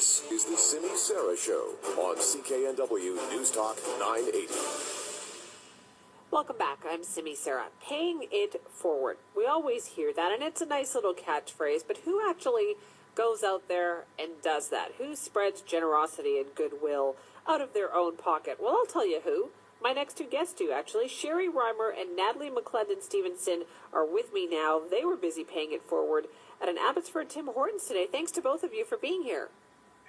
This is the Simi Sara Show on CKNW News Talk 980. Welcome back. I'm Simi Sara. Paying it forward. We always hear that, and it's a nice little catchphrase, but who actually goes out there and does that? Who spreads generosity and goodwill out of their own pocket? Well, I'll tell you who. My next two guests do, actually. Sherry Reimer and Natalie McClendon-Stevenson are with me now. They were busy paying it forward at an Abbotsford Tim Hortons today. Thanks to both of you for being here.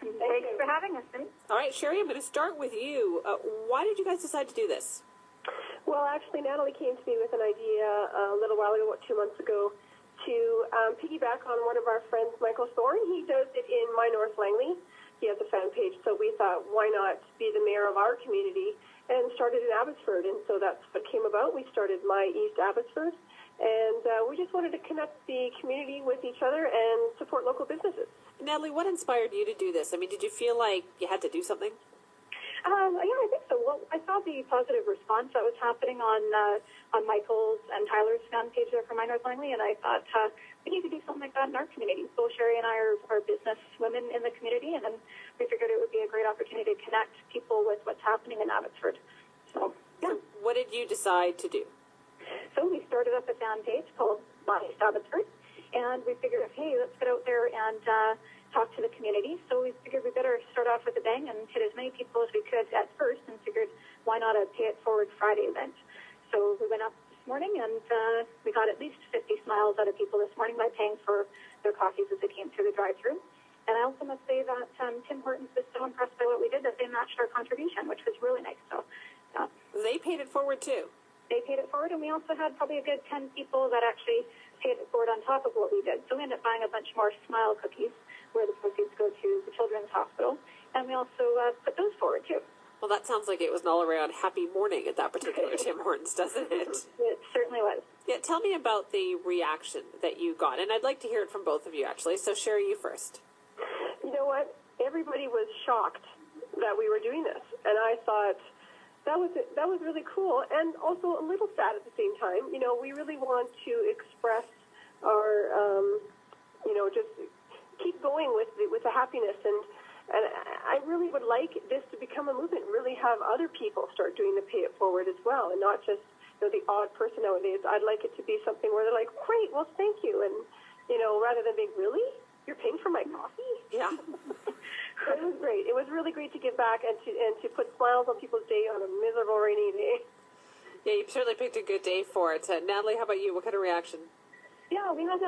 Thanks for having us. All right, Sherry, I'm going to start with you. Why did you guys decide to do this? Well, actually, Natalie came to me with an idea a little while ago, about 2 months ago, to piggyback on one of our friends, Michael Thorne. He does it in My North Langley. He has a fan page, so we thought, why not be the mayor of our community, and started in Abbotsford. And so that's what came about. We started My East Abbotsford, and we just wanted to connect the community with each other and support local businesses. Natalie, what inspired you to do this? I mean, did you feel like you had to do something? Yeah, I think so. Well, I saw the positive response that was happening on Michael's and Tyler's fan page there for My North Langley, and I thought we need to do something like that in our community. So Sherry and I are business women in the community, and then we figured it would be a great opportunity to connect people with what's happening in Abbotsford. So, yeah. So what did you decide to do? So we started up a fan page called My East Abbotsford, and we figured, hey, let's get out there and talk to the community. So we figured we better start off with a bang and hit as many people as we could at first, and figured why not a Pay It Forward Friday event. So we went up this morning, and we got at least 50 smiles out of people this morning by paying for their coffees as they came through the drive-thru. And I also must say that Tim Hortons was so impressed by what we did that they matched our contribution, which was really nice. So they paid it forward too. They paid it forward, and we also had probably a good 10 people that actually paid it forward on top of what we did. So we ended up buying a bunch more smile cookies, where the proceeds go to the Children's Hospital, and we also put those forward too. Well, that sounds like it was an all-around happy morning at that particular Tim Hortons, doesn't it? It certainly was. Yeah, tell me about the reaction that you got, and I'd like to hear it from both of you, actually. So, Sherry, you first. You know what? Everybody was shocked that we were doing this, and I thought that was really cool, and also a little sad at the same time. You know, we really want to express our, just keep going with the happiness, and I really would like this to become a movement, really have other people start doing the Pay It Forward as well, and not just the odd person nowadays. I'd like it to be something where they're like, great, well, thank you, and rather than being, really? You're paying for my coffee? Yeah. So it was great. It was really great to give back and to put smiles on people's day on a miserable rainy day. Yeah, you certainly picked a good day for it. Natalie, how about you? What kind of reaction? Yeah, we had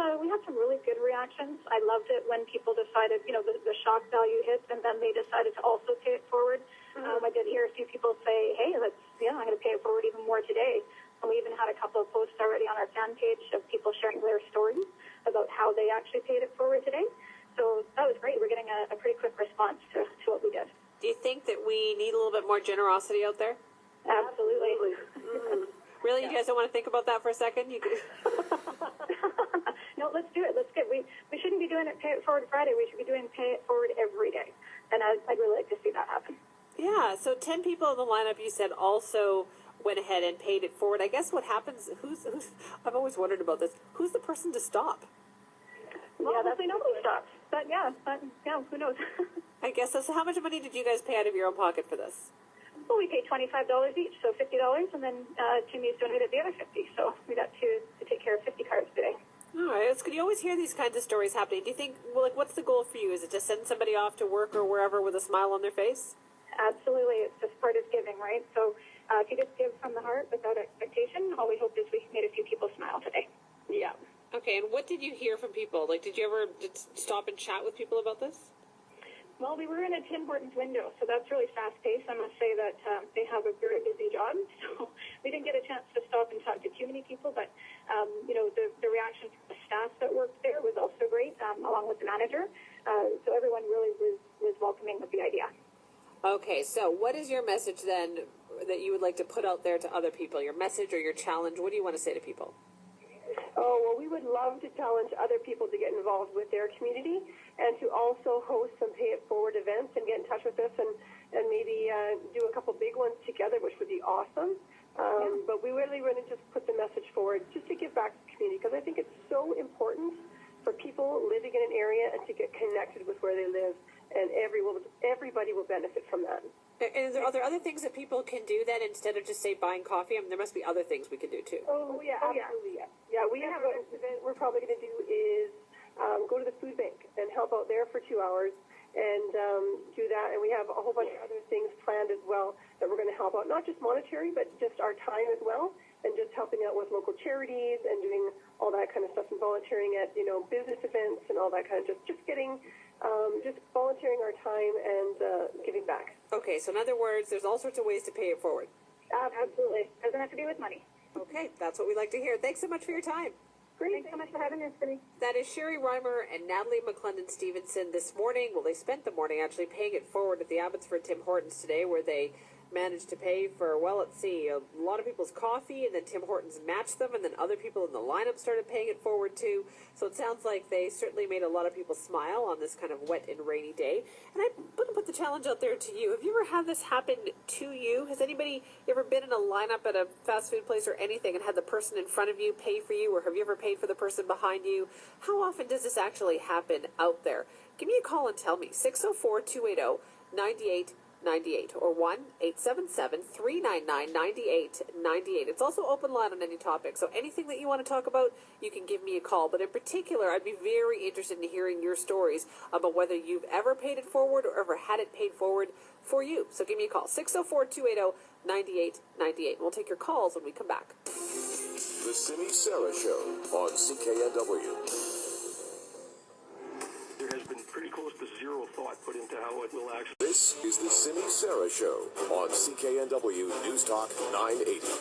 some really good reactions. I loved it when people decided, the shock value hit, and then they decided to also pay it forward. Mm-hmm. I did hear a few people say, hey, I'm going to pay it forward even more today. And we even had a couple of posts already on our fan page of people sharing their stories about how they actually paid it forward today. So that was great. We're getting a pretty quick response to what we did. Do you think that we need a little bit more generosity out there? Absolutely. Mm-hmm. Really? Yeah. You guys don't want to think about that for a second? You could... No, let's do it. Let's get. We shouldn't be doing it Pay It Forward Friday. We should be doing Pay It Forward every day. And I'd really like to see that happen. Yeah, so 10 people in the lineup, you said, also went ahead and paid it forward. I guess what happens, who's I've always wondered about this, who's the person to stop? Well, hopefully nobody stops. But yeah, who knows? I guess so. How much money did you guys pay out of your own pocket for this? Well, we paid $25 each, so $50, and then Jimmy's donated the other $50. So we got to take care of 50 cards today. All right, it's good. You always hear these kinds of stories happening. Do you think, what's the goal for you? Is it to send somebody off to work or wherever with a smile on their face? Absolutely. It's just part of giving, right? So if you just give from the heart without expectation, all we hope is we made a few people smile today. Yeah. Okay, and what did you hear from people? Did you ever stop and chat with people about this? Well, we were in a Tim Hortons window, so that's really fast-paced. I must say that they have a very busy job, so we didn't get a chance to stop and talk to too many people, but, the reaction from the staff that worked there was also great, along with the manager. So everyone really was welcoming of the idea. Okay, so what is your message then that you would like to put out there to other people? Your message or your challenge? What do you want to say to people? Oh, well, we would love to challenge other people to get involved with their community and to also host some Pay It Forward events and get in touch with us and maybe do a couple big ones together, which would be awesome. But we really want to just put the message forward just to give back to the community, because I think it's so important for people living in an area and to get connected with where they live. And every everybody will benefit from that. And are there other things that people can do then instead of just say buying coffee? I mean, there must be other things we can do too. Oh yeah, absolutely. Yeah, we have an event we're probably going to do is go to the food bank and help out there for 2 hours and do that. And we have a whole bunch of other things planned as well that we're going to help out, not just monetary, but just our time as well, and just helping out with local charities and doing all that kind of stuff and volunteering at, business events and all that kind of just getting, just volunteering our time and giving back. Okay, so in other words, there's all sorts of ways to pay it forward. Absolutely. Doesn't have to be with money. Okay, that's what we like to hear. Thanks so much for your time. Great. Thanks so much for having us, Cindy. That is Sherry Reimer and Natalie McClendon-Stevenson this morning. Well, they spent the morning actually paying it forward at the Abbotsford Tim Hortons today, where they managed to pay for, well, let's see, a lot of people's coffee, and then Tim Hortons matched them, and then other people in the lineup started paying it forward too. So it sounds like they certainly made a lot of people smile on this kind of wet and rainy day. And I'm going to put the challenge out there to you. Have you ever had this happen to you? Has anybody ever been in a lineup at a fast food place or anything and had the person in front of you pay for you, or have you ever paid for the person behind you? How often does this actually happen out there? Give me a call and tell me. 604-280-9898 or 1-877-399-9898. It's also open line on any topic, so anything that you want to talk about, you can give me a call. But in particular, I'd be very interested in hearing your stories about whether you've ever paid it forward or ever had it paid forward for you. So give me a call, 604-280-9898. We'll take your calls when we come back. The Simi Sarah Show on CKNW. There has been pretty close to zero thought put into how it will actually. This is the Simi Sarah Show on CKNW News Talk 980.